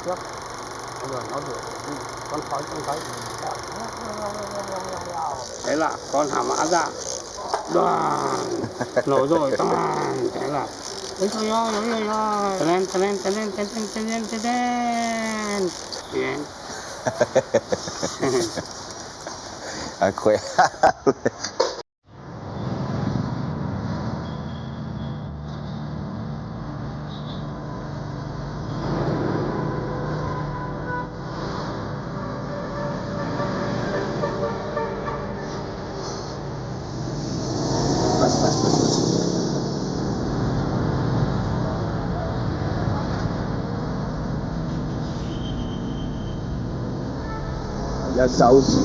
trước. Bây giờ nó được con thấy. Thế là con hàm mã ra. Đoàn nổ rồi toàn thế là ôi trời ơi lên Incroyable. Il y a ça aussi.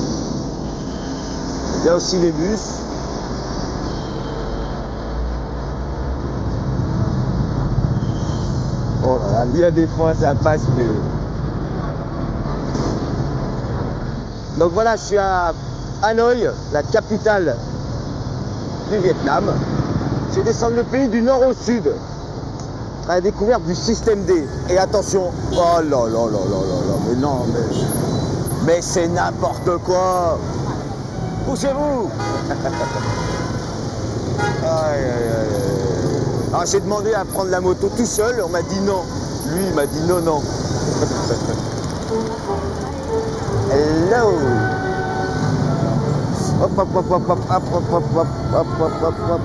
Il y a aussi les bus. Oh là là, il y a des fois ça passe mais... Donc voilà, je suis à Hanoï, la capitale du Vietnam. Je vais descendre le pays du nord au sud à la découverte du système D. Et attention, oh là là là là là là, mais non, mais c'est n'importe quoi. Poussez-vous. Aïe, aïe, aïe. Alors j'ai demandé à prendre la moto tout seul, on m'a dit non. Lui, il m'a dit non, non. Hello. Hop, hop, hop, hop, hop, hop, hop, hop, hop, hop, hop, hop, hop.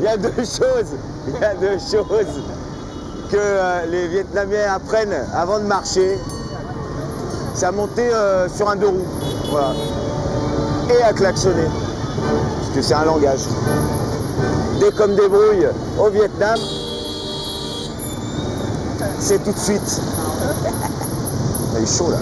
Il y a deux choses que les Vietnamiens apprennent avant de marcher. C'est à monter sur un deux roues, voilà, et à klaxonner, parce que c'est un langage. Dès comme des brouilles au Vietnam, c'est tout de suite. Il est chaud là.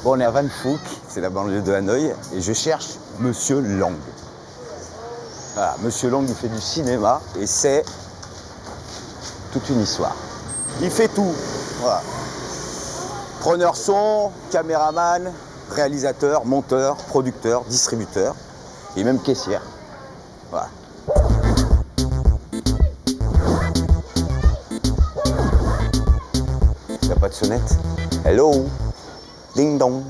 Bon, on est à Van Phuc, c'est la banlieue de Hanoï, et je cherche Monsieur Long. Voilà, Monsieur Long, il fait du cinéma, et c'est toute une histoire. Il fait tout, voilà. Preneur son, caméraman, réalisateur, monteur, producteur, distributeur, et même caissière. Voilà. Il n'y a pas de sonnette. Hello. Ding dong.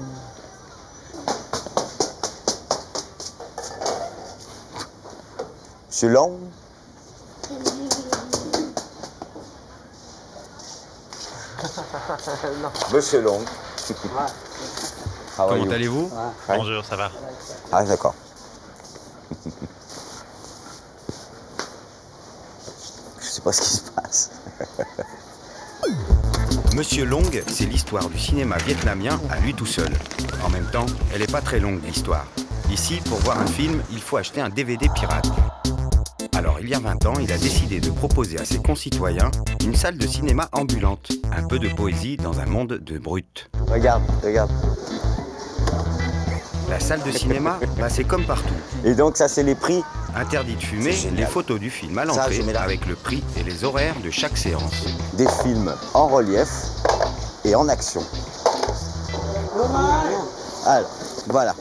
Monsieur Long. Monsieur Long. Comment allez-vous? Bonjour, ça va. Ah d'accord. Je sais pas ce qui se passe. Monsieur Long, c'est l'histoire du cinéma vietnamien à lui tout seul. En même temps, elle n'est pas très longue l'histoire. Ici, pour voir un film, il faut acheter un DVD pirate. Alors, il y a 20 ans, il a décidé de proposer à ses concitoyens une salle de cinéma ambulante. Un peu de poésie dans un monde de brutes. Regarde, regarde. La salle de cinéma, c'est comme partout. Et donc ça, c'est les prix. Interdit de fumer, les photos du film à l'entrée avec le prix et les horaires de chaque séance. Des films en relief et en action. Alors, voilà.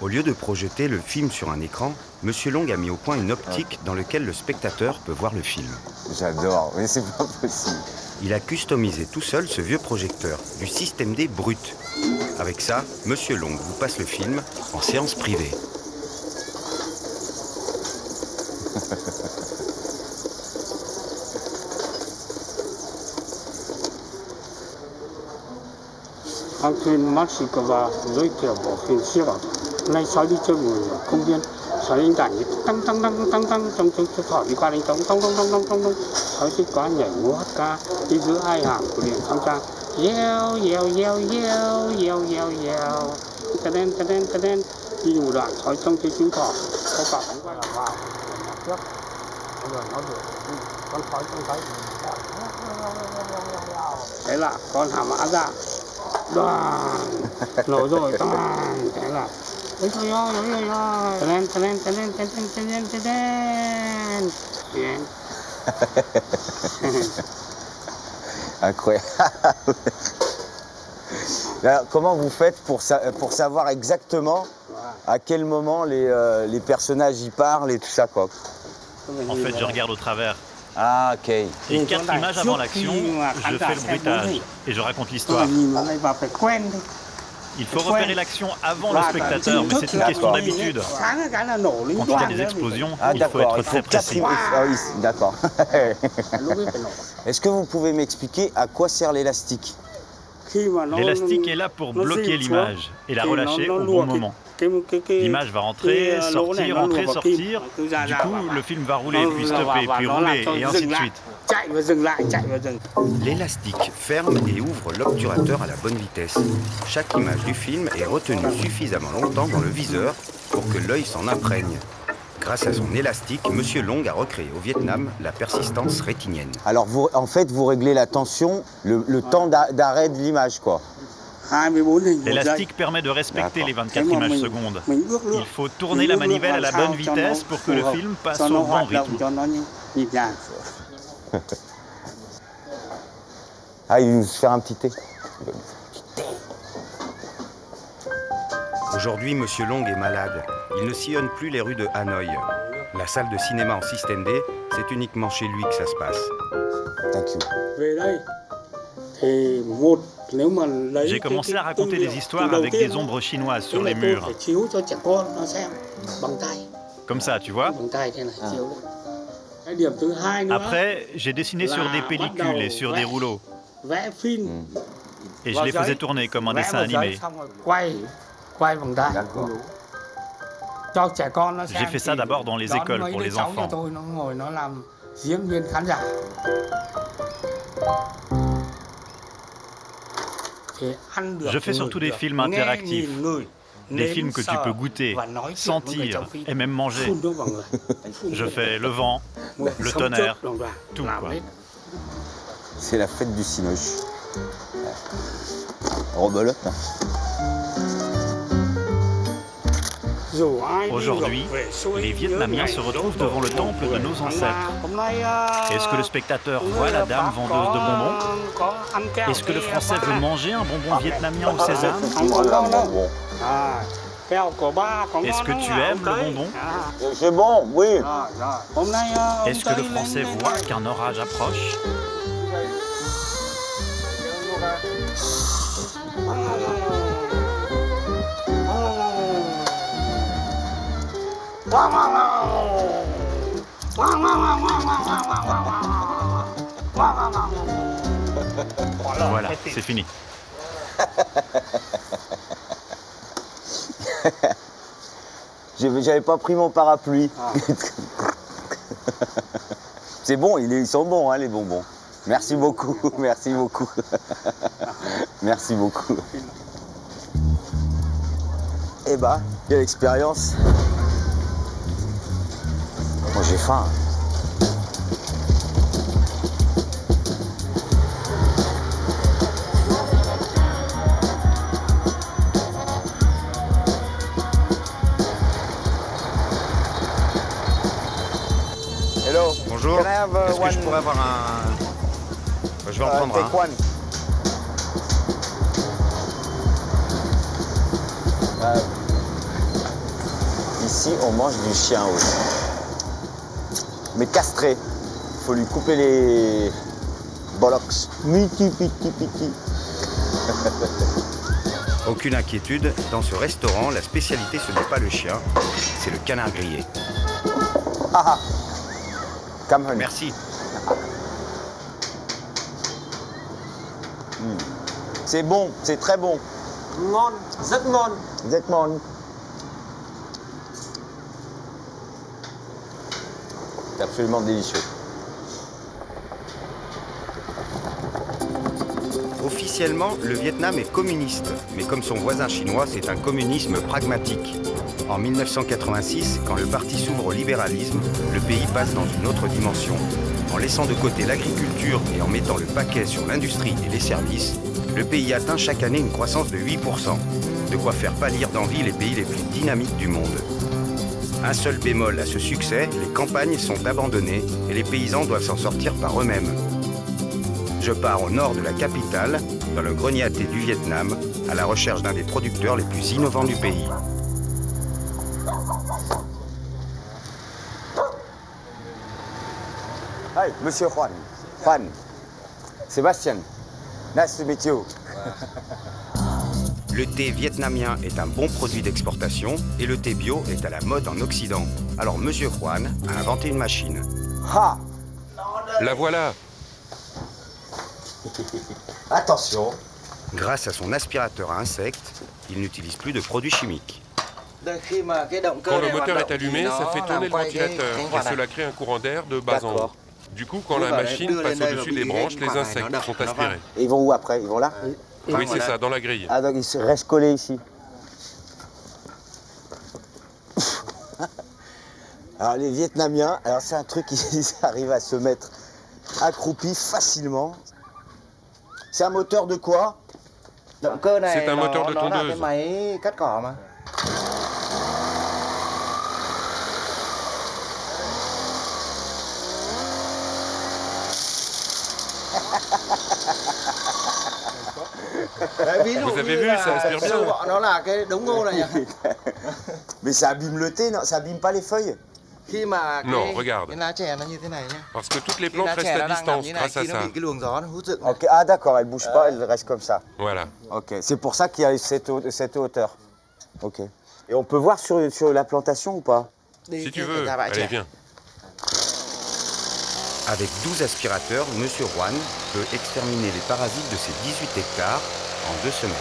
Au lieu de projeter le film sur un écran, Monsieur Long a mis au point une optique dans laquelle le spectateur peut voir le film. J'adore, mais c'est pas possible. Il a customisé tout seul ce vieux projecteur, du système D brut. Avec ça, Monsieur Long vous passe le film en séance privée. Hàng thuyền Moscow giới thiệu bộ phim siêu ảnh nay sói đi chơi người ở công viên sói đánh cảnh tăng trong thỏ đi qua đánh trống tông sói thích quá nhảy múa hát ca đi giữa hai hàng của điện khang trang Yeo, yeo, yeo, yeo, yeo, yeo, yeo. Ta đen. Đi đủ đoạn thói trong cái chú thỏ. Có cả bóng quay là vào. Trước. Bây giờ nó được. Con thói trong cái. Thế là con hàm mã ra. Đoàn. Nổi rồi. Toàn. Thế là. Ôi trời ơi. Ta đen. Incroyable. Alors, comment vous faites pour savoir exactement à quel moment les personnages y parlent et tout ça, quoi? En fait, je regarde au travers. Ah, ok. Et 4 images avant l'action, je fais le bruitage et je raconte l'histoire. Il faut repérer l'action avant le spectateur, mais c'est une question d'habitude. Quand il y a des explosions, il faut être très précis. Ah oui, d'accord. Est-ce que vous pouvez m'expliquer à quoi sert l'élastique? L'élastique est là pour bloquer l'image et la relâcher au bon moment. L'image va rentrer, sortir. Du coup, le film va rouler, puis stopper, puis rouler, et ainsi de suite. L'élastique ferme et ouvre l'obturateur à la bonne vitesse. Chaque image du film est retenue suffisamment longtemps dans le viseur pour que l'œil s'en imprègne. Grâce à son élastique, Monsieur Long a recréé au Vietnam la persistance rétinienne. Alors, en fait, vous réglez la tension, le temps d'arrêt de l'image, quoi. L'élastique permet de respecter les 24 images secondes. Il faut tourner la manivelle à la bonne vitesse pour que le film passe au bon rythme. Ah, il va nous faire un petit thé. Aujourd'hui, Monsieur Long est malade. Il ne sillonne plus les rues de Hanoï. La salle de cinéma en système D, c'est uniquement chez lui que ça se passe. Thank you. J'ai commencé à raconter des histoires avec des ombres chinoises sur les murs. Comme ça, tu vois. Après, j'ai dessiné sur des pellicules et sur des rouleaux. Et je les faisais tourner comme un dessin animé. J'ai fait ça d'abord dans les écoles pour les enfants. Je fais surtout des films interactifs, des films que tu peux goûter, sentir et même manger. Je fais le vent, le tonnerre, tout quoi. C'est la fête du cinoche. Rebelote. Aujourd'hui, les Vietnamiens se retrouvent devant le temple de nos ancêtres. Est-ce que le spectateur voit la dame vendeuse de bonbons? Est-ce que le Français veut manger un bonbon vietnamien au sésame? Est-ce que tu aimes le bonbon? C'est bon, oui. Est-ce que le Français voit qu'un orage approche? Voilà, c'est fini. J'avais pas pris mon parapluie. C'est bon, ils sont bons, hein, les bonbons. Merci beaucoup, merci beaucoup. Merci beaucoup. Eh bah, quelle expérience. Moi, j'ai faim. Hello. Bonjour. Can I have, Est-ce que je pourrais avoir un... Je vais en prendre take un. one. Ici, on mange du chien aussi. Mais castré. Il faut lui couper les bollocks. Miti, piti, piti. Aucune inquiétude, dans ce restaurant, la spécialité ce n'est pas le chien, c'est le canard grillé. Ah ah. Come on. Merci. C'est bon, c'est très bon. Ngon, rất ngon. Rất ngon. C'est absolument délicieux. Au Officiellement, le Vietnam est communiste, mais comme son voisin chinois, c'est un communisme pragmatique. En 1986, quand le parti s'ouvre au libéralisme, le pays passe dans une autre dimension. En laissant de côté l'agriculture et en mettant le paquet sur l'industrie et les services, le pays atteint chaque année une croissance de 8%. De quoi faire pâlir d'envie les pays les plus dynamiques du monde. Un seul bémol à ce succès, les campagnes sont abandonnées et les paysans doivent s'en sortir par eux-mêmes. Je pars au nord de la capitale, dans le grenier à thé du Vietnam, à la recherche d'un des producteurs les plus innovants du pays. Hi, Monsieur Juan. Juan. Sébastien. Nice to meet you. Le thé vietnamien est un bon produit d'exportation et le thé bio est à la mode en Occident. Alors Monsieur Juan a inventé une machine. Ha! La voilà. Attention. Grâce à son aspirateur à insectes, il n'utilise plus de produits chimiques. Quand le moteur est allumé, ça fait tourner le ventilateur et cela crée un courant d'air de bas en haut. Du coup, quand la machine passe au-dessus des branches, les insectes sont aspirés. Et ils vont où après? Ils vont là? Oui, c'est ça, dans la grille. Ah, donc ils restent collés ici. Alors les Vietnamiens, alors c'est un truc, ils arrivent à se mettre accroupis facilement. C'est un moteur de quoi? C'est un moteur de tondeuse. Vous avez vu, ça aspire bien. Mais ça abîme le thé, non? Ça abîme pas les feuilles? Non, regarde. Parce que toutes les plantes restent à distance grâce à ça. Ok, ah d'accord, elles bougent pas, elles restent comme ça. Voilà. Ok, c'est pour ça qu'il y a cette hauteur. Ok. Et on peut voir sur la plantation ou pas? Si tu veux, allez, viens. Avec 12 aspirateurs, Monsieur Juan peut exterminer les parasites de ses 18 hectares en 2 semaines.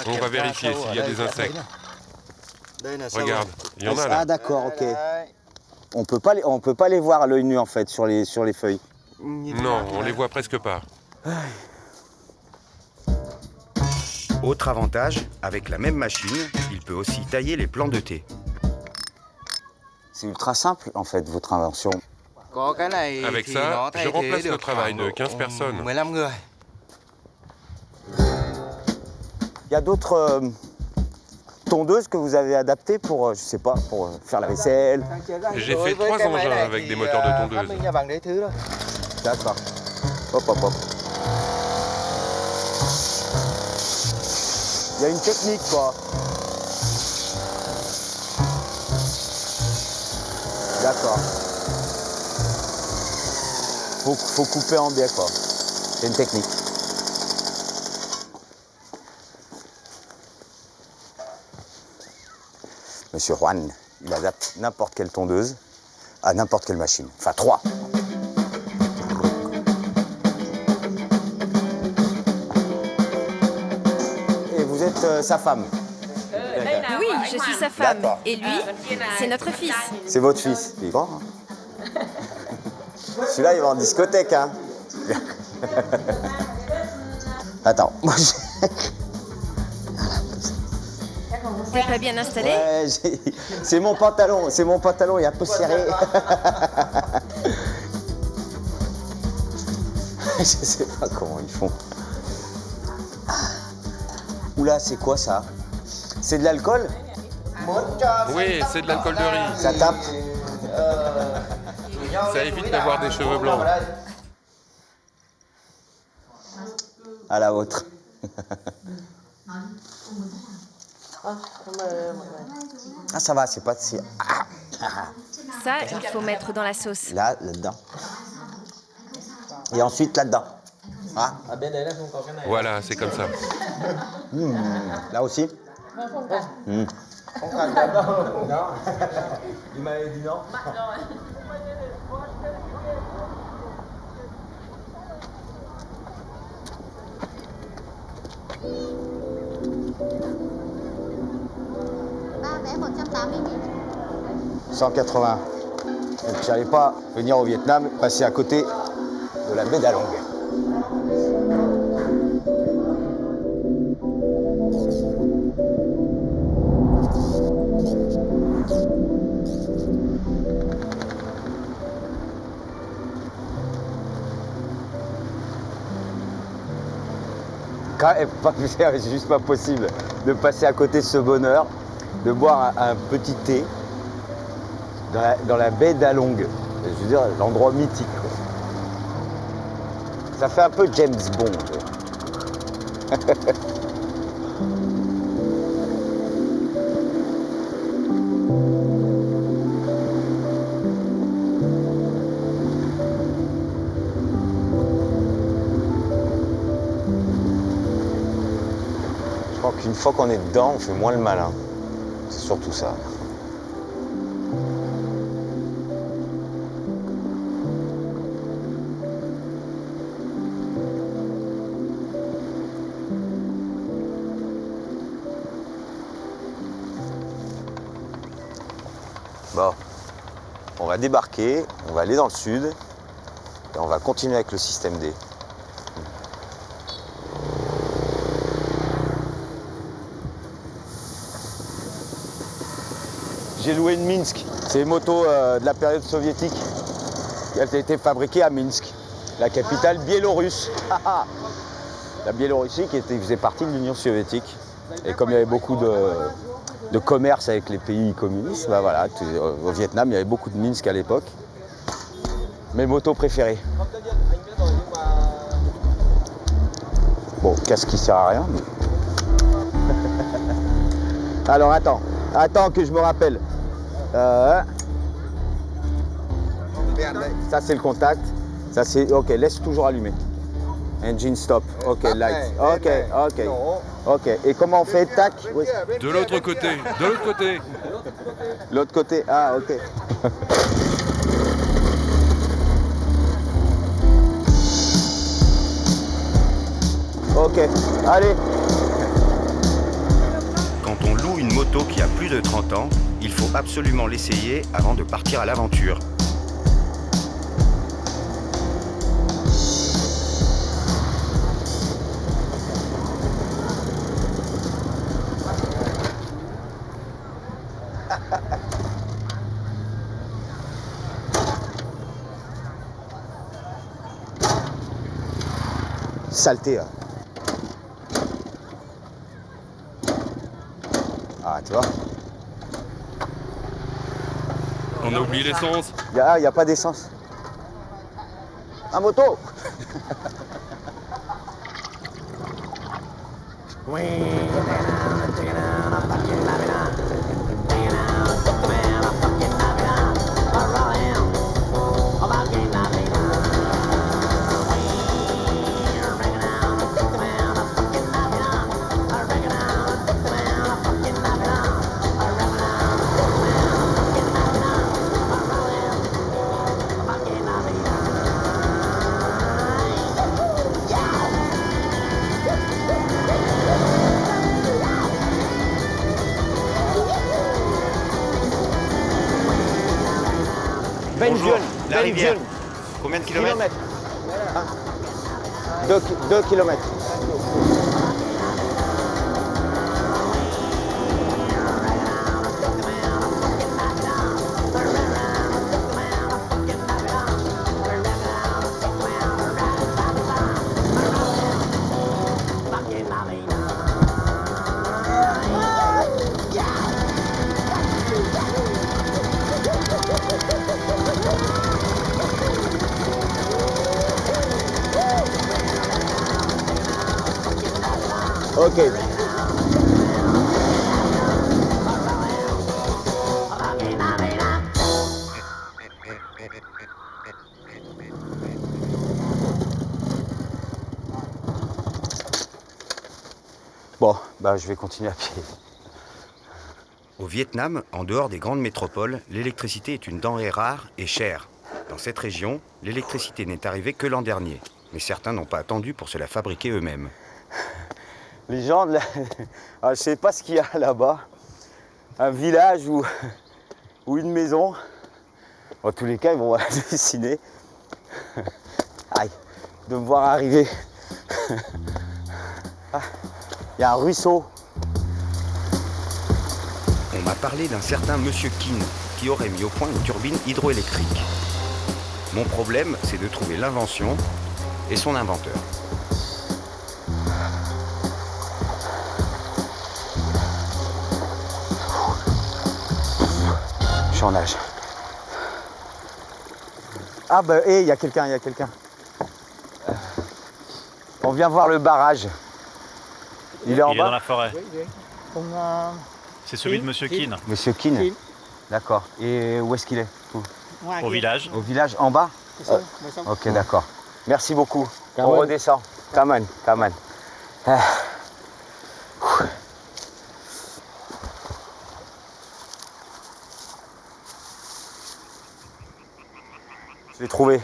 On va vérifier s'il y a des insectes. Regarde, il y en a là. Ah d'accord, ok. On peut pas les voir à l'œil nu en fait sur les feuilles. Non, on les voit presque pas. Autre avantage, avec la même machine, il peut aussi tailler les plants de thé. C'est ultra simple en fait votre invention. Avec ça, je remplace le travail de 15 personnes. Il y a d'autres tondeuses que vous avez adaptées pour, je sais pas, pour faire la vaisselle. J'ai fait 3 engins avec des moteurs de tondeuse. D'accord. Hop, hop, hop. Il y a une technique, quoi. D'accord. Faut couper en biais, quoi. C'est une technique. Monsieur Juan, il adapte n'importe quelle tondeuse à n'importe quelle machine. Enfin, 3. Et vous êtes sa femme? Oui, je suis sa femme. Et lui, c'est notre fils. C'est votre fils. Il est grand, hein? Celui-là, il va en discothèque, hein? Attends, moi T'es pas bien installé? Ouais, c'est mon pantalon, il est un peu serré. Je sais pas comment ils font. Oula, c'est quoi ça? C'est de l'alcool? Oui, c'est de l'alcool de riz. Ça tape? Ça évite d'avoir des cheveux blancs. À la vôtre. Ah, ça va, c'est pas... Ça, il faut mettre dans la sauce. Là-dedans. Et ensuite, là-dedans. Ah. Voilà, c'est comme ça. Là aussi. Il m'avait dit non. 180. Donc j'allais pas venir au Vietnam, passer à côté de la baie d'Along. C'est juste pas possible de passer à côté de ce bonheur, de boire un petit thé dans la baie d'Along. Je veux dire, l'endroit mythique, quoi. Ça fait un peu James Bond. Je crois qu'une fois qu'on est dedans, on fait moins le malin. C'est surtout ça. Bon, on va débarquer, on va aller dans le sud et on va continuer avec le système D. J'ai loué une Minsk, c'est une moto de la période soviétique qui a été fabriquée à Minsk, la capitale biélorusse. La Biélorussie qui faisait partie de l'Union soviétique. Et comme il y avait beaucoup de commerce avec les pays communistes, bah voilà, au Vietnam, il y avait beaucoup de Minsk à l'époque. Mes motos préférées. Bon, casque qui sert à rien. Mais... Alors attends que je me rappelle. Ça c'est le contact. Ça c'est. Ok, laisse toujours allumé. Engine stop. Ok, light. Ok. Et comment on fait? Tac. Oui. De l'autre côté. L'autre côté. Ah, ok. Ok. Allez. Quand on loue une moto qui a plus de 30 ans, il faut absolument l'essayer avant de partir à l'aventure. Saleté. Hein. Ah, tu vois. On a oublié l'essence. Il n'y a pas d'essence. Un moto. Bonjour, la rivière. Combien de kilomètres? 2 kilomètres. Ok. Bon, bah je vais continuer à pied. Au Vietnam, en dehors des grandes métropoles, l'électricité est une denrée rare et chère. Dans cette région, l'électricité n'est arrivée que l'an dernier. Mais certains n'ont pas attendu pour se la fabriquer eux-mêmes. Les gens, je sais pas ce qu'il y a là-bas. un village ou une maison. En tous les cas, ils vont halluciner. Aïe, de me voir arriver. Ah, il y a un ruisseau. On m'a parlé d'un certain Monsieur Keane qui aurait mis au point une turbine hydroélectrique. Mon problème, c'est de trouver l'invention et son inventeur. Je suis en nage. Ah bah, il y a quelqu'un, On vient voir le barrage. Il est en bas. Dans la forêt. C'est celui de Monsieur Keane. Monsieur Keane. D'accord. Et où est-ce qu'il est? Au village. Au village, en bas? Ok, d'accord. Merci beaucoup. On redescend. Come on. Ah. Je l'ai trouvé.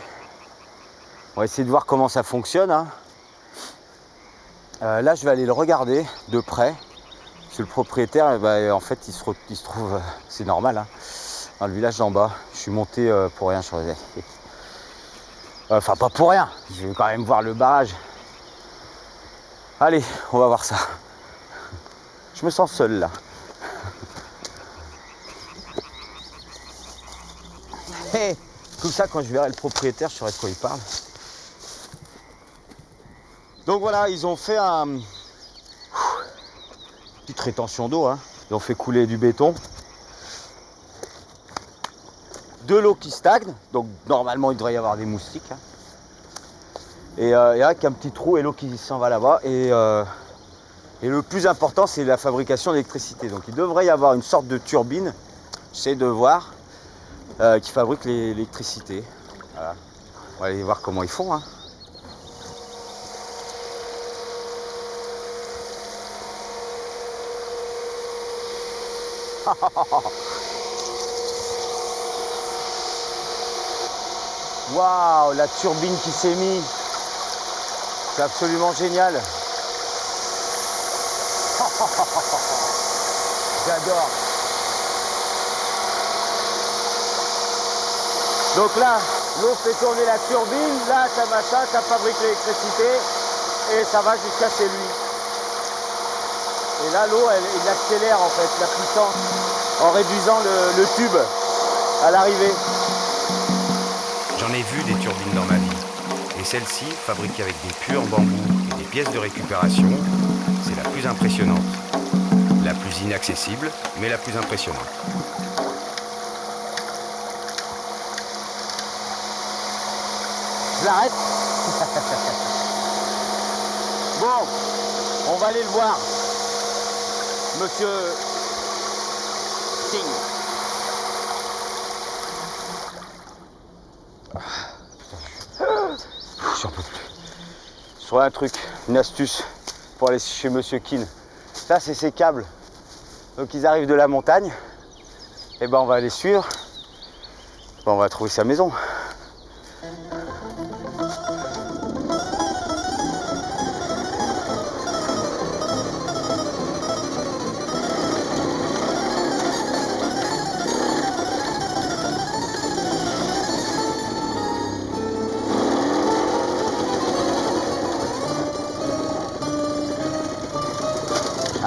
On va essayer de voir comment ça fonctionne. Hein. Là, je vais aller le regarder de près. Parce que le propriétaire, en fait, il se trouve, c'est normal, hein, dans le village d'en bas. Je suis monté pour rien sur les... Enfin, pas pour rien. Je vais quand même voir le barrage. Allez, on va voir ça. Je me sens seul, là. Hey, comme ça, quand je verrai le propriétaire, je saurai de quoi il parle. Donc voilà, ils ont fait une petite rétention d'eau. Hein. Ils ont fait couler du béton. De l'eau qui stagne. Donc normalement, il devrait y avoir des moustiques. Hein. Et avec un petit trou et l'eau qui s'en va là-bas. Et le plus important, c'est la fabrication d'électricité. Donc il devrait y avoir une sorte de turbine, j'essaie de voir, qui fabrique l'électricité. Voilà. On va aller voir comment ils font. Hein. Waouh, la turbine qui s'est mise. C'est absolument génial. J'adore. Donc là, l'eau fait tourner la turbine. Là, ça fabrique l'électricité. Et ça va jusqu'à chez lui. Et là, l'eau, il accélère en fait la puissance en réduisant le tube à l'arrivée. J'en ai vu des turbines dans ma vie. Et celle-ci, fabriquée avec des puits en bambou et des pièces de récupération, c'est la plus impressionnante. La plus inaccessible, mais la plus impressionnante. Je l'arrête. Bon, on va aller le voir. Monsieur Singh. J'en peux plus. Je trouvais un truc, une astuce pour aller chez Monsieur Keane. Ça, c'est ces câbles. Donc ils arrivent de la montagne. Et ben on va aller suivre. Ben, on va trouver sa maison.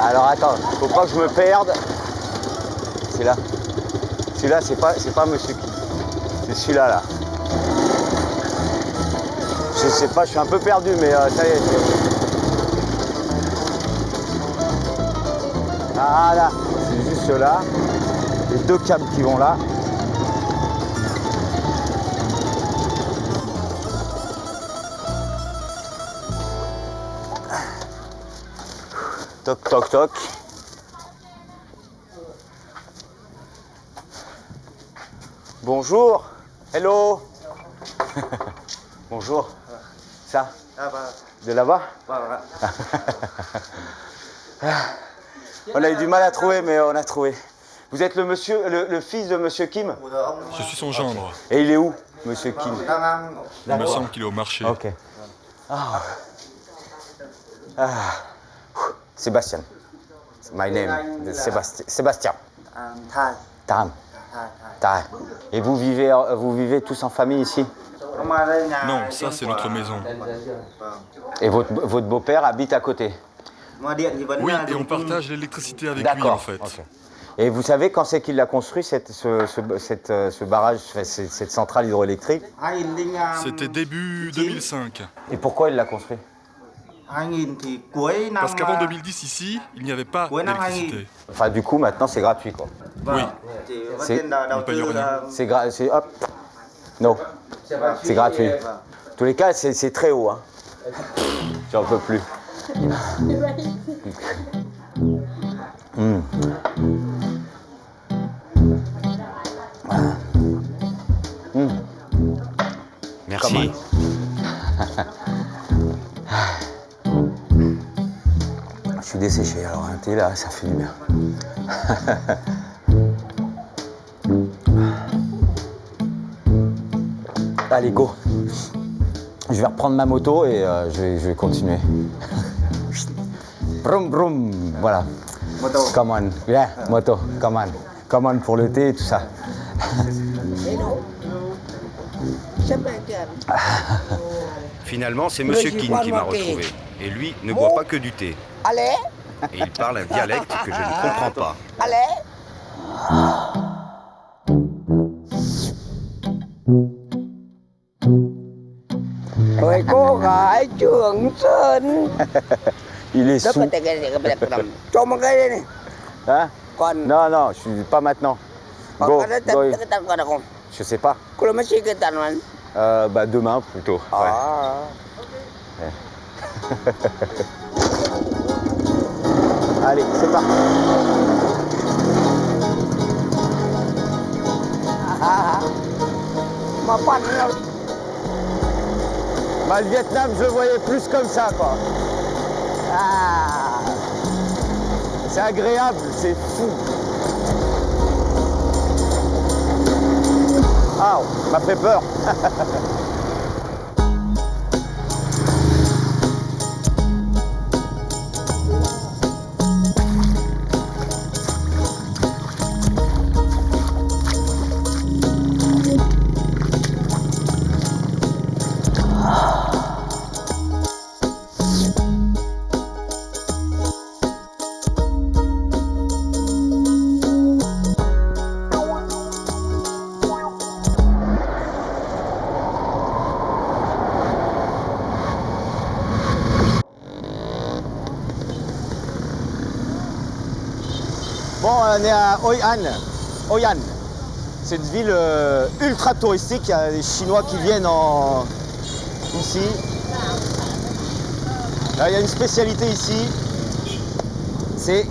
Alors attends, faut pas que je me perde. C'est là. Celui-là, c'est pas Monsieur Keane. C'est celui-là, là. Je sais pas, je suis un peu perdu, mais ça y est. Ah là, c'est juste là. Les deux câbles qui vont là. Toc, toc, toc. Bonjour. Hello. Bonjour. Ça? De là-bas? On a eu du mal à trouver, mais on a trouvé. Vous êtes le fils de Monsieur Kim? Je suis son gendre. Et il est où, Monsieur Kim? Il me semble qu'il est au marché. Ok. Sébastien. My name, Sébastien. Tam. Thai. Et vous vivez tous en famille ici? Non, ça c'est notre maison. Et votre beau-père habite à côté? Oui, et on partage l'électricité avec lui en fait. Okay. Et vous savez quand c'est qu'il a construit ce barrage, cette centrale hydroélectrique? C'était début 2005. Et pourquoi il l'a construit? Parce qu'avant 2010 ici, il n'y avait pas d'électricité. Enfin du coup maintenant c'est gratuit quoi. Oui, on ne paye rien. C'est hop. Non, c'est gratuit. En tous les cas c'est très haut. Hein. J'en peux plus. Merci. Je suis desséché alors, un thé là, ça fait du bien. Allez, go. Je vais reprendre ma moto et je vais continuer. Brum brum, voilà. Moto. Come on, yeah, moto, come on. Come on pour le thé et tout ça. Finalement, c'est Monsieur Kin qui m'a retrouvé. Et lui ne boit pas que du thé. Allez. Et il parle un dialecte que je ne comprends pas. Allez. Ôi cô gái Trường Sơn. Il est sous. Cho một cái đây này. Hein? Còn. Non, non, je suis pas maintenant. Go, go. Je sais pas. Bah demain plutôt. Ouais. Ouais. Allez, c'est parti. Bah, le Vietnam, je le voyais plus comme ça, quoi. Ah. C'est agréable, c'est fou. Ah, m'a fait peur. Bon, on est à Hoi An. Hoi An. C'est une ville ultra touristique. Il y a des Chinois qui viennent ici. Là, il y a une spécialité ici, c'est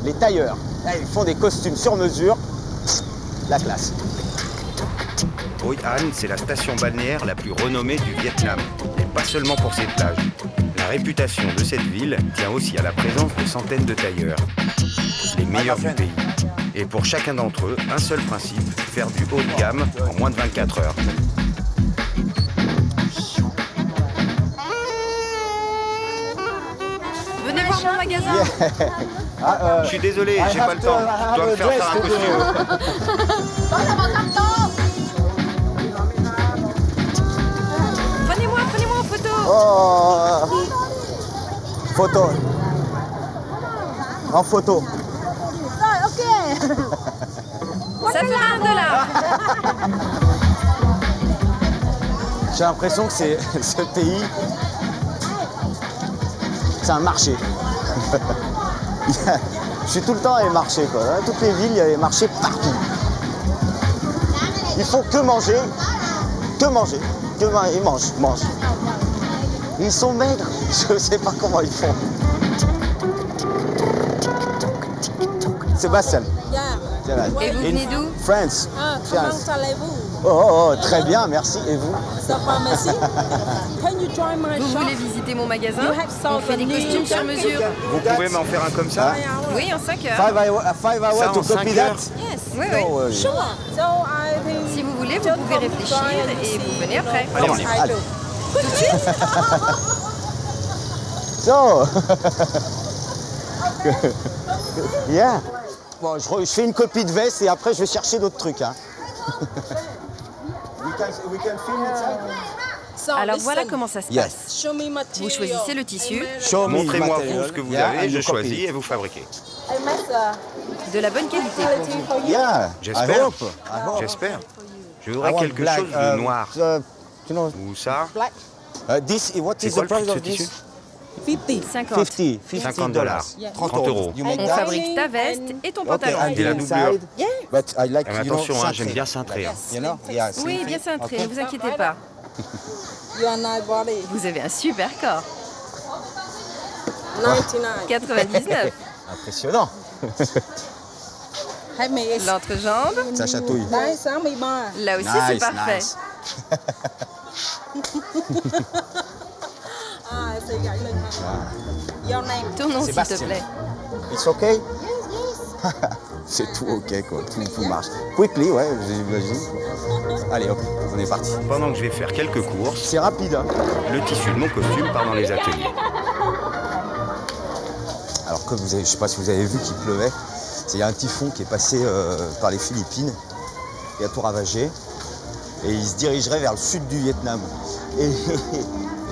les tailleurs. Là, ils font des costumes sur mesure. La classe. Hoi An, c'est la station balnéaire la plus renommée du Vietnam. Et pas seulement pour ses plages. La réputation de cette ville tient aussi à la présence de centaines de tailleurs. Les meilleurs du pays. Et pour chacun d'entre eux, un seul principe, faire du haut de gamme en moins de 24 heures. Venez voir mon magasin. Je suis désolé, j'ai pas le temps. Je dois me faire un costume. Prenez-moi en photo. Oh, photo. En photo. Ça fera $1. J'ai l'impression que ce pays, c'est un marché. Je suis tout le temps à les marchés, quoi. Dans toutes les villes, il y a des marchés partout. Ils font que manger, ils mangent. Ils sont maigres, je ne sais pas comment ils font. Sébastien. Et vous venez d'où? France. Comment allez-vous? Oh, très bien, merci. Et vous? Ça va, merci. Vous voulez visiter mon magasin? On fait des costumes sur mesure. Vous pouvez m'en faire un comme ça? Oui, en 5 heures. 5 hours to copy that? Yes. Oui, oui. Si vous voulez, vous pouvez réfléchir et vous venez après. Allez, on y va. Allez. Tout de suite? So, yeah. Bon, je fais une copie de veste et après je vais chercher d'autres trucs. Hein. we can film inside? Alors voilà comment ça se passe. Yes. Vous choisissez le tissu, Montrez-moi vous ce que vous avez, je choisis et vous fabriquez. de la bonne qualité pour vous. Yeah. J'espère. J'espère. Je voudrais quelque chose de noir. Ou ça. What C'est is quoi the le prix price de ce of this? tissu? 50. 50 $. 30 euros. On fabrique ta veste et ton pantalon. Et la doublure. But I like, Mais attention, hein, j'aime bien cintrer. Hein. Oui, bien cintré, ne vous inquiétez pas. Vous avez un super corps. 99. Impressionnant. L'entrejambe. Ça chatouille. Là aussi, c'est parfait. Nice. Ton nom, s'il te Sébastien. plaît. It's okay? C'est tout ok quoi, tout marche. Quickly, ouais, j'imagine. Allez hop, on est parti. Pendant que je vais faire quelques courses, C'est rapide, hein. le tissu de mon costume part dans les ateliers. Alors comme vous avez, je sais pas si vous avez vu qu'il pleuvait, il y a un typhon qui est passé par les Philippines, qui a tout ravagé, et il se dirigerait vers le sud du Vietnam. Et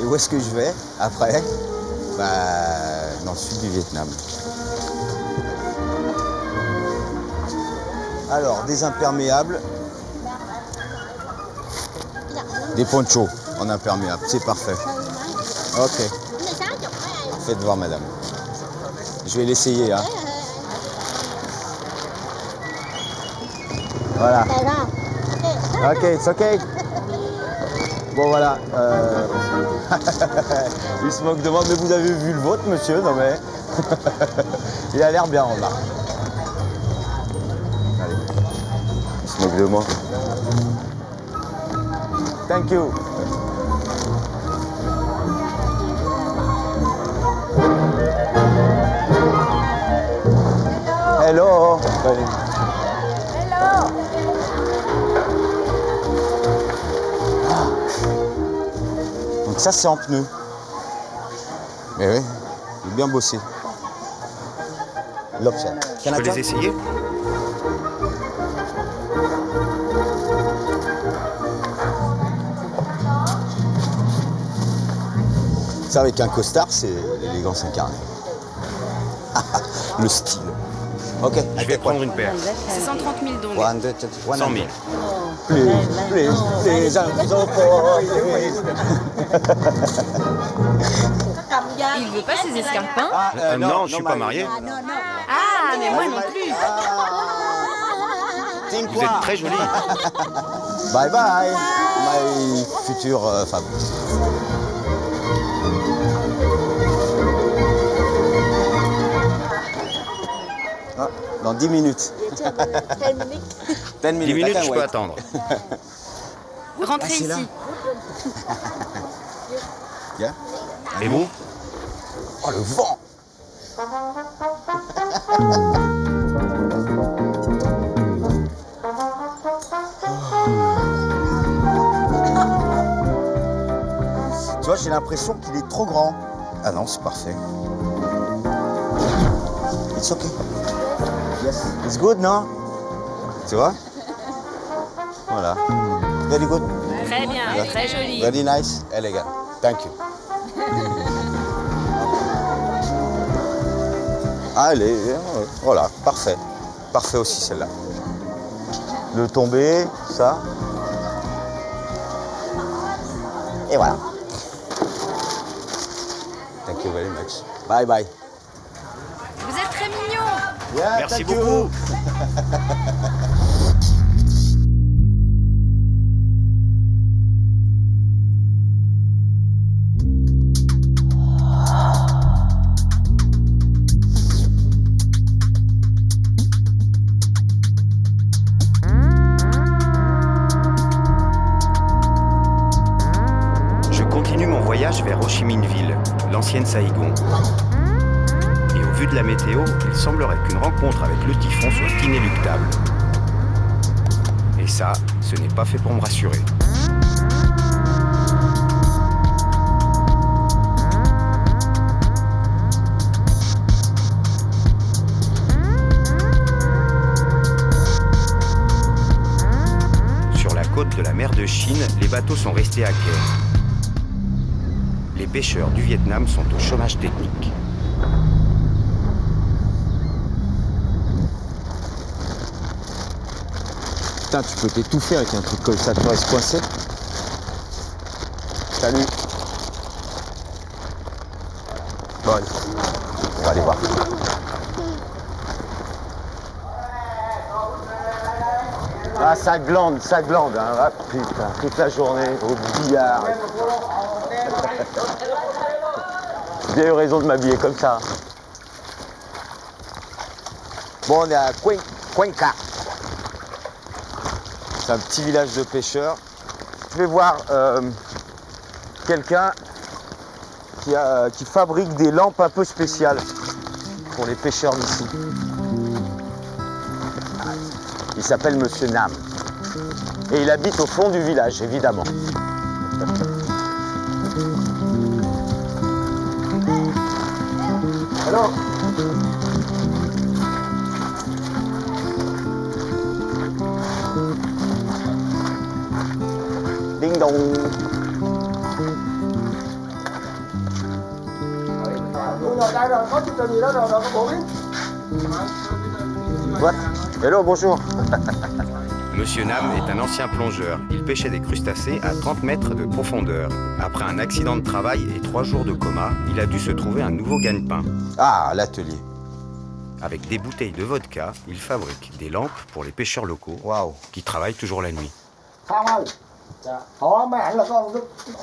où est-ce que je vais après? Dans le sud du Vietnam. Alors, des imperméables, des ponchos en imperméable, c'est parfait. Ok. Faites voir, madame. Je vais l'essayer, hein. Voilà. Ok, it's ok. Bon, voilà. Il se moque de moi, mais vous avez vu le vôtre, monsieur? Non, mais. Il a l'air bien, on a. Allez. Il se moque de moi. Thank you. Hello. Donc ça c'est en pneu. Mais oui, il est bien bossé. L'objet. Je peux les essayer? Ça avec un costard, c'est l'élégance incarnée. Le style. Ok. Je vais prendre une paire. C'est 130 000 dong. 100 000. Il veut pas ses escarpins? Non, je suis pas marié. Ah, mais moi non plus. Vous êtes très jolie. Bye bye, my future femme. Ah, dans 10 minutes. 10 minutes. 10 minutes, je peux attendre. Rentrez ici. Yeah. Et vous? Oh, le vent! Tu vois, j'ai l'impression qu'il est trop grand. Ah non, c'est parfait. It's okay. Yes. It's good, non? Tu vois? Voilà. Very good. Très bien, Yeah. très joli. Very nice, elegant. Thank you. Allez, voilà, parfait. Parfait aussi celle-là. Le tomber, ça. Et voilà. Thank you very much. Bye bye. Vous êtes très mignon. Yeah, Merci thank you. beaucoup. Je continue mon voyage vers Ho Chi Minh Ville, l'ancienne Saïgon. Et au vu de la météo, il semblerait qu'une rencontre avec le typhon soit inéluctable. Et ça, ce n'est pas fait pour me rassurer. de la mer de Chine, les bateaux sont restés à quai. Les pêcheurs du Vietnam sont au chômage technique. Putain, tu peux t'étouffer avec un truc comme ça, tu restes coincé. Salut. Bon, allez. On va aller voir. Ah, ça glande, hein. Ah, putain, toute la journée au billard. J'ai eu raison de m'habiller comme ça. Bon, on est à Cuenca. C'est un petit village de pêcheurs. Je vais voir quelqu'un qui fabrique des lampes un peu spéciales pour les pêcheurs d'ici. Il s'appelle Monsieur Nam. Et il habite au fond du village, évidemment. Alors, ding dong. What? Hello, bonjour. Monsieur Nam est un ancien plongeur. Il pêchait des crustacés à 30 mètres de profondeur. Après un accident de travail et 3 jours de coma, il a dû se trouver un nouveau gagne-pain. Ah, l'atelier. Avec des bouteilles de vodka, il fabrique des lampes pour les pêcheurs locaux qui travaillent toujours la nuit.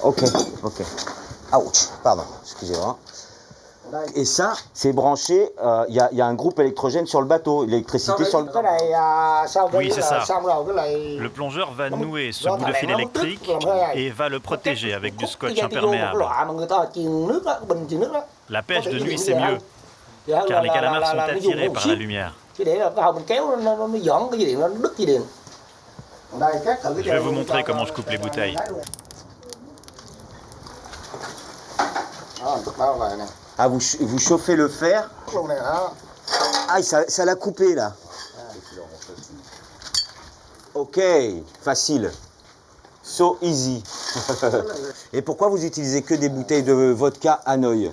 Ok. Ouch, pardon, excusez-moi. Et ça, c'est branché, il y a un groupe électrogène sur le bateau, l'électricité sur le bateau. Oui, c'est ça. Le plongeur va nouer ce bout de fil électrique et va le protéger avec du scotch imperméable. La pêche de nuit, c'est mieux, car les calamars sont attirés par la lumière. Je vais vous montrer comment je coupe les bouteilles. Ah, vous chauffez le fer. Ah, ça l'a coupé là. Ok, facile. So easy. Et pourquoi vous utilisez que des bouteilles de vodka Hanoï?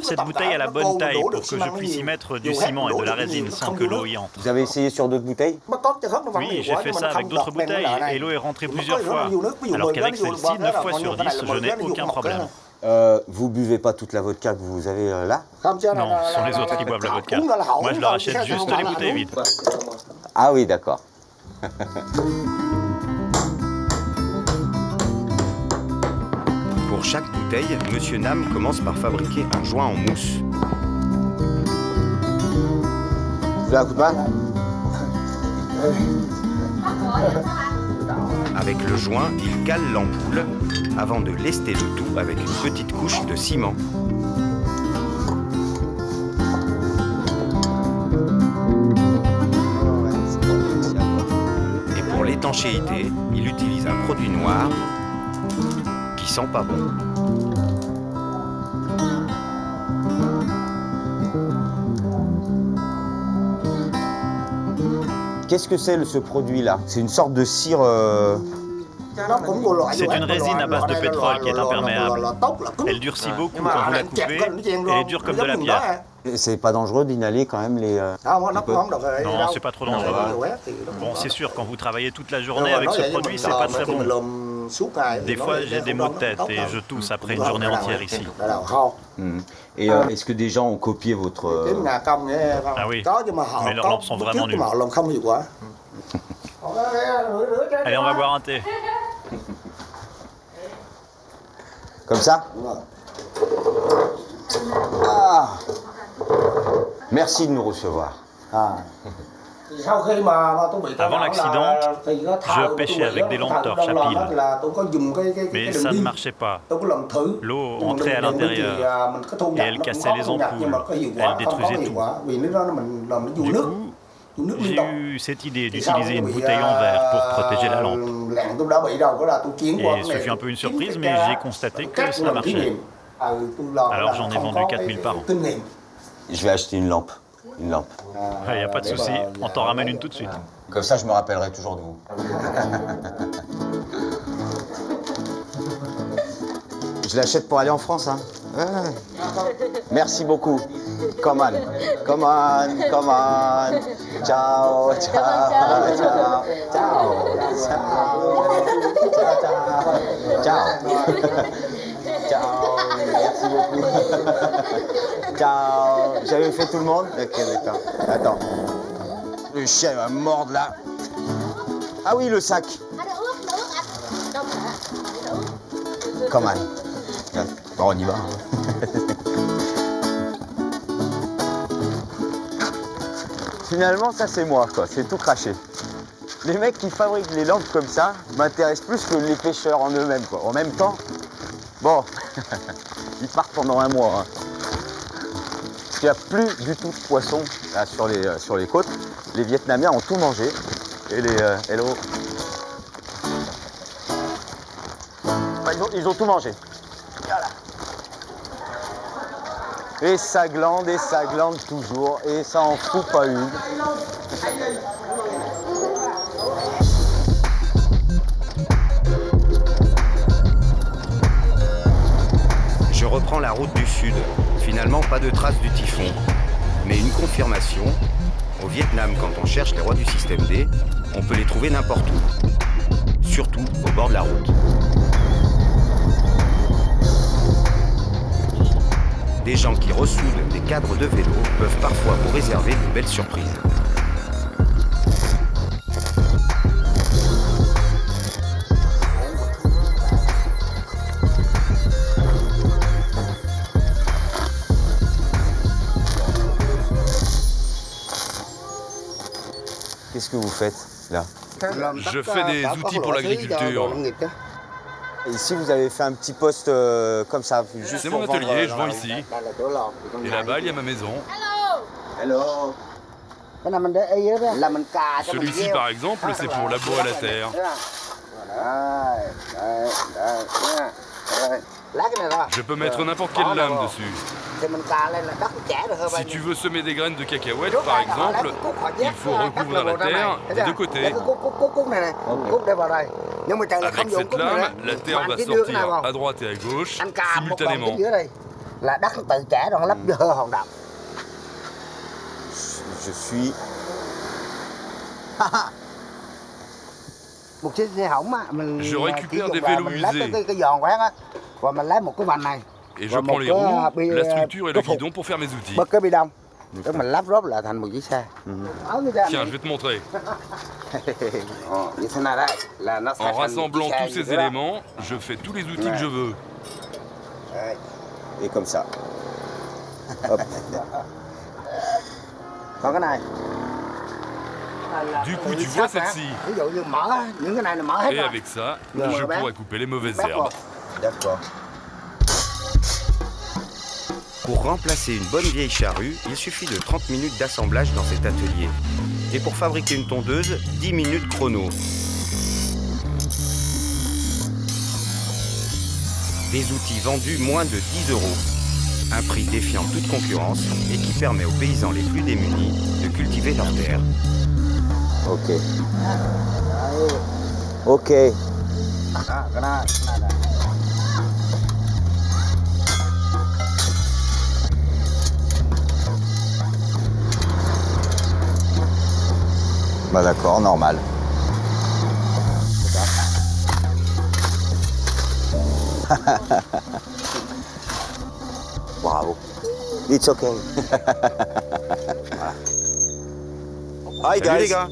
Cette bouteille a la bonne taille pour que je puisse y mettre du ciment et de la résine sans que l'eau y entre. Vous avez essayé sur d'autres bouteilles? Oui, j'ai fait ça avec d'autres bouteilles et l'eau est rentrée plusieurs fois. Alors qu'avec celle-ci, 9 fois sur 10, je n'ai aucun problème. Vous buvez pas toute la vodka que vous avez là? Non, ce sont les autres qui boivent la vodka. Moi, je leur achète juste les bouteilles vides. Ah oui, d'accord. Pour chaque bouteille, Monsieur Nam commence par fabriquer un joint en mousse. Vous voulez un coup de main? Avec le joint, il cale l'ampoule avant de lester le tout avec une petite couche de ciment. Et pour l'étanchéité, il utilise un produit noir qui sent pas bon. Qu'est-ce que c'est ce produit-là? C'est une sorte de cire... C'est une résine à base de pétrole qui est imperméable. Elle durcit beaucoup quand vous la coupez et elle est dure comme de la pierre. C'est pas dangereux d'inhaler quand même les... Non, c'est pas trop dangereux. Bon, c'est sûr, quand vous travaillez toute la journée avec ce produit, c'est pas très bon. Des fois, j'ai des maux de tête et je tousse après une journée entière ici. Et est-ce que des gens ont copié votre... Ah oui, mais leurs lampes sont vraiment nulles. Allez, on va boire un thé. Comme ça? Ah. Merci de nous recevoir. Avant l'accident, je pêchais avec des lampes torches à pile. Mais ça ne marchait pas. L'eau entrait à l'intérieur et elle cassait les ampoules. Elle détruisait tout. Du coup, j'ai eu cette idée d'utiliser une bouteille en verre pour protéger la lampe. Et ce fut un peu une surprise, mais j'ai constaté que cela marchait. Alors j'en ai vendu 4000 par an. Je vais acheter une lampe. une lampe. Il n'y a pas de souci, on t'en ramène une tout de suite. Comme ça, je me rappellerai toujours de vous. Je l'achète pour aller en France, hein. Merci beaucoup. Come on, come on, come on. Ciao, ciao, ciao, ciao, ciao, ciao. Ciao, merci beaucoup. Ciao. J'avais fait tout le monde? Ok, d'accord. Attends. Le chien va me mordre là. Ah oui, le sac. Come on. Bon, on y va. Finalement, ça c'est moi, quoi. C'est tout craché. Les mecs qui fabriquent les lampes comme ça m'intéressent plus que les pêcheurs en eux-mêmes, quoi. En même temps, bon, ils partent pendant un mois. Hein. Parce qu'il n'y a plus du tout de poissons là, sur les côtes. Les Vietnamiens ont tout mangé. Et les... hello. Ils ont tout mangé. Voilà. Et ça glande toujours. Et ça en fout pas une. Je reprends la route du sud. Finalement, pas de traces du typhon. Mais une confirmation. Au Vietnam, quand on cherche les rois du système D, on peut les trouver n'importe où. Surtout au bord de la route. Des gens qui ressoudent des cadres de vélo peuvent parfois vous réserver de belles surprises. Qu'est-ce que vous faites là? Je fais des outils pour l'agriculture. Ici, vous avez fait un petit poste comme ça, juste C'est pour mon vendre, atelier, je vends ici. Et là-bas, il y a ma maison. Hello. Celui-ci, par exemple, c'est pour labourer la terre. Je peux mettre n'importe quelle lame dessus. Si tu veux semer des graines de cacahuètes, par exemple, il faut recouvrir la terre des deux côtés. Avec cette lame, la terre va sortir à droite et à gauche simultanément. Je suis... Je récupère des vélos usés. Et je prends les roues, la structure et le guidon pour faire mes outils. Tiens, je vais te montrer. En rassemblant tous ces éléments, je fais tous les outils que je veux. Et comme ça. Hop. Du coup, tu vois celle-ci. Et avec ça, je pourrais couper les mauvaises herbes. D'accord. Pour remplacer une bonne vieille charrue, il suffit de 30 minutes d'assemblage dans cet atelier. Et pour fabriquer une tondeuse, 10 minutes chrono. Des outils vendus moins de 10 €. Un prix défiant toute concurrence et qui permet aux paysans les plus démunis de cultiver leurs terres. Ok. Ok. Bah d'accord, normal. Bravo. It's okay. Hi Salut guys. les gars.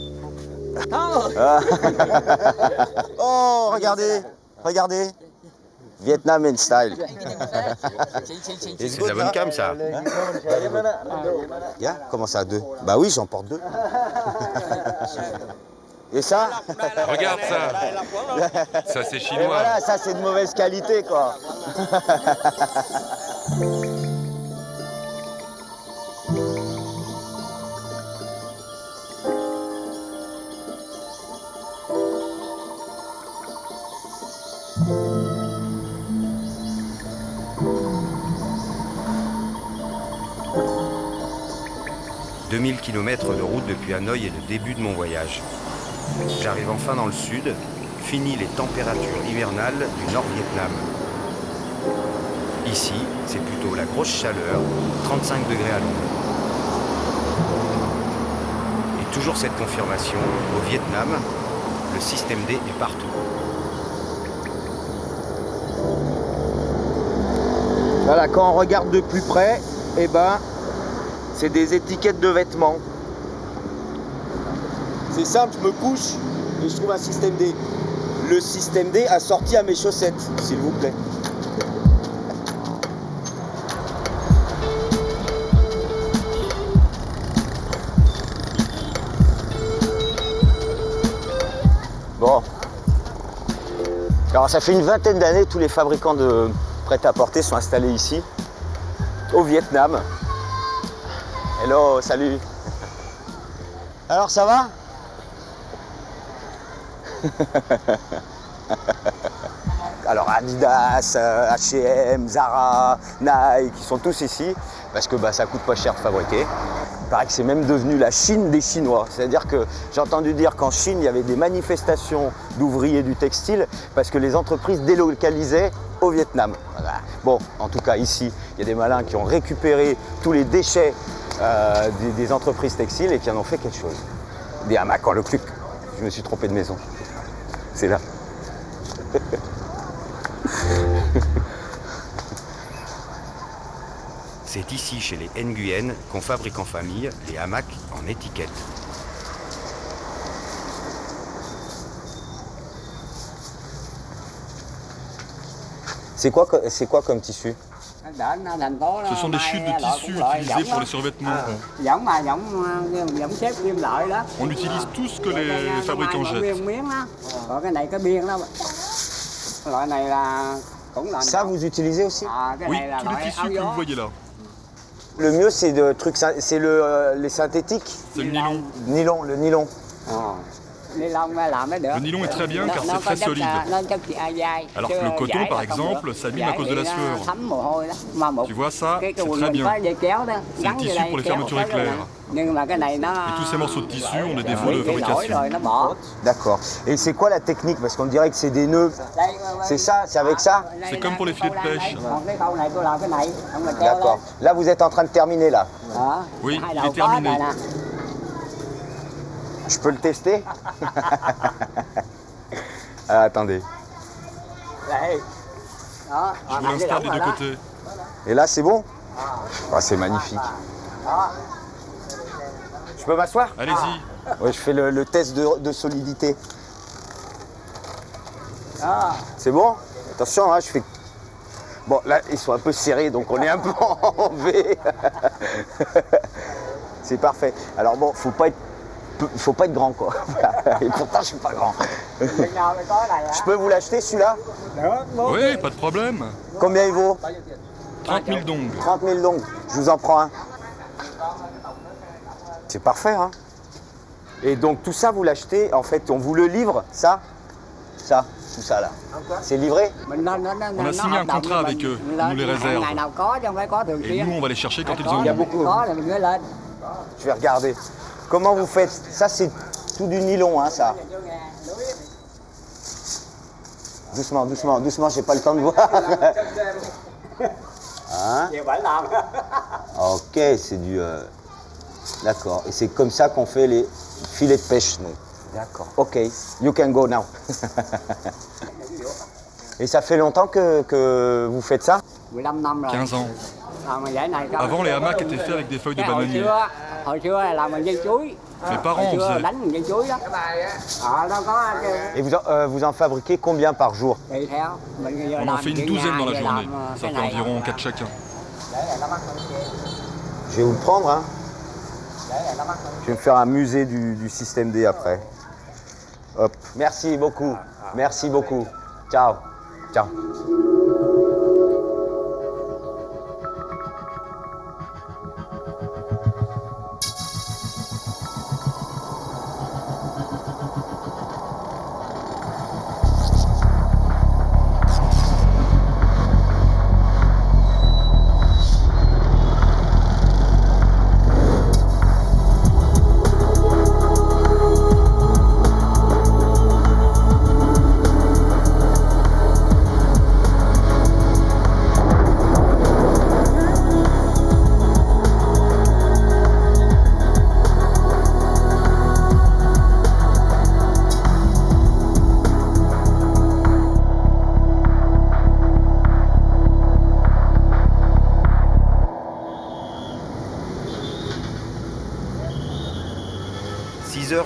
Oh, regardez, regardez. Vietnamese style. C'est de la bonne cam ça. Yeah, comment ça, 2? Bah oui, j'en porte 2. Et ça? Regarde ça. Ça, c'est Et chinois. voilà, ça c'est de mauvaise qualité, quoi. 2000 km de route depuis Hanoï est le début de mon voyage. J'arrive enfin dans le sud, fini les températures hivernales du Nord-Vietnam. Ici, c'est plutôt la grosse chaleur, 35 degrés à l'ombre. Et toujours cette confirmation, au Vietnam, le système D est partout. Voilà, quand on regarde de plus près, eh ben, c'est des étiquettes de vêtements. C'est simple, je me couche et je trouve un système D. Le système D assorti à mes chaussettes, s'il vous plaît. Bon. Alors ça fait une vingtaine d'années, tous les fabricants de prêt-à-porter sont installés ici, au Vietnam. Hello, salut. Alors ça va? Alors Adidas, H&M, Zara, Nike, ils sont tous ici parce que ça coûte pas cher de fabriquer. Il paraît que c'est même devenu la Chine des Chinois. C'est-à-dire que j'ai entendu dire qu'en Chine, il y avait des manifestations d'ouvriers du textile parce que les entreprises délocalisaient au Vietnam. Voilà. Bon, en tout cas ici, il y a des malins qui ont récupéré tous les déchets des entreprises textiles et qui en ont fait quelque chose. Des hamacs en le cluc. Je me suis trompé de maison. C'est là. C'est ici, chez les Nguyen, qu'on fabrique en famille les hamacs en étiquette. C'est quoi comme tissu? Ce sont des chutes de tissu utilisées pour les survêtements. On utilise tout ce que les fabricants jettent. Ça, vous utilisez aussi? Oui, tous les tissus que vous voyez là. Le mieux, c'est les synthétiques? C'est le nylon. Le nylon. Le nylon est très bien car c'est très solide. Alors que le coton, par exemple, s'abîme à cause de la sueur. Tu vois ça, c'est très bien. C'est le tissu pour les fermetures éclairs. Et tous ces morceaux de tissu ont des défauts de fabrication. D'accord. Et c'est quoi la technique? Parce qu'on dirait que c'est des nœuds. C'est ça? C'est avec ça? C'est comme pour les filets de pêche. D'accord. Là, vous êtes en train de terminer, là? Oui, il est terminé. Je peux le tester? Attendez. Je vous l'installe des deux côtés. Et là, c'est bon? C'est magnifique. Je peux m'asseoir? Allez-y. Oui, je fais le test de solidité. C'est bon? Attention, hein, je fais... Bon, là, ils sont un peu serrés, donc on est un peu en V. C'est parfait. Alors bon, faut pas être grand, quoi. Et pourtant, je suis pas grand. Je peux vous l'acheter, celui-là? Oui, pas de problème. Combien il vaut? 30 000 dong. 30 000 dong. Je vous en prends un. C'est parfait, hein? Et donc, tout ça, vous l'achetez, en fait, on vous le livre, ça, tout ça, là. C'est livré? On a signé un contrat avec eux, nous les réserves. Et nous, on va les chercher quand ils en ont. Il y a beaucoup. Je vais regarder. Comment vous faites? Ça, c'est tout du nylon, hein, ça. Doucement, doucement, doucement, j'ai pas le temps de voir. Hein? Ok, c'est du... D'accord. Et c'est comme ça qu'on fait les filets de pêche. D'accord. Ok, you can go now. Et ça fait longtemps que vous faites ça? 15 ans. Avant, les hamacs étaient faits avec des feuilles de bananier. Mes parents en faisaient. Et vous en fabriquez combien par jour? On en fait une douzaine dans la journée. Ça fait environ 4 chacun. Je vais vous le prendre, hein. Je vais me faire un musée du système D après. Hop. Merci beaucoup. Merci beaucoup. Ciao. Ciao.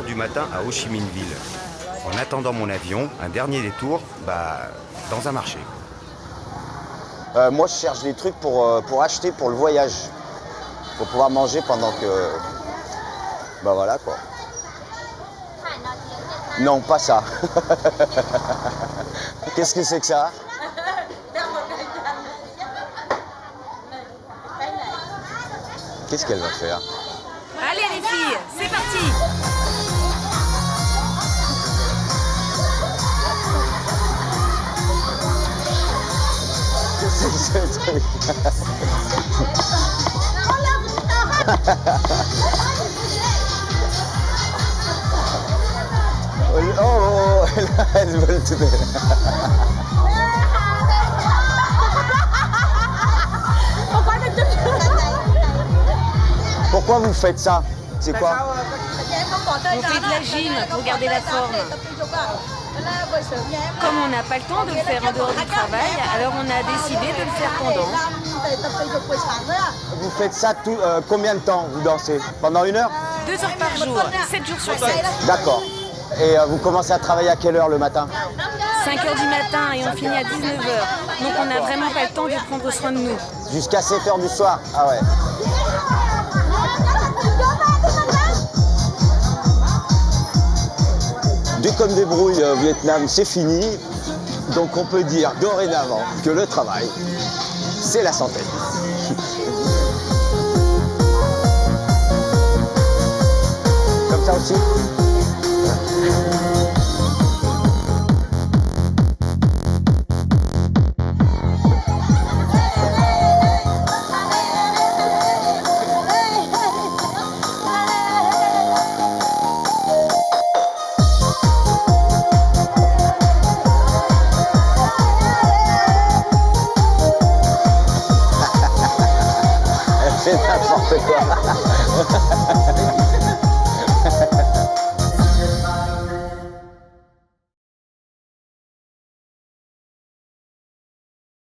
2h du matin à Ho Chi Minh Ville. En attendant mon avion, un dernier détour, dans un marché. Moi, je cherche des trucs pour acheter pour le voyage. Pour pouvoir manger pendant que... voilà, quoi. Non, pas ça. Qu'est-ce que c'est que ça? Qu'est-ce qu'elle va faire? Allez les filles, c'est parti. Qu'est-ce que c'est ce truc? Oh, elles veulent tout. Pourquoi vous faites ça? C'est quoi? On fait de la gym pour garder la forme. Comme on n'a pas le temps de le faire en dehors du travail, alors on a décidé de le faire pendant. Vous faites ça combien de temps vous dansez? Pendant 1 heure? 2 heures par jour, 7 jours sur 7. D'accord. Et vous commencez à travailler à quelle heure le matin? 5 heures du matin et on finit à 19 heures. Donc on n'a vraiment pas le temps de prendre soin de nous. Jusqu'à 7 heures du soir? Ah ouais. Du comme des brouilles au Vietnam, c'est fini. Donc on peut dire dorénavant que le travail, c'est la santé. Comme ça aussi. C'est n'importe quoi.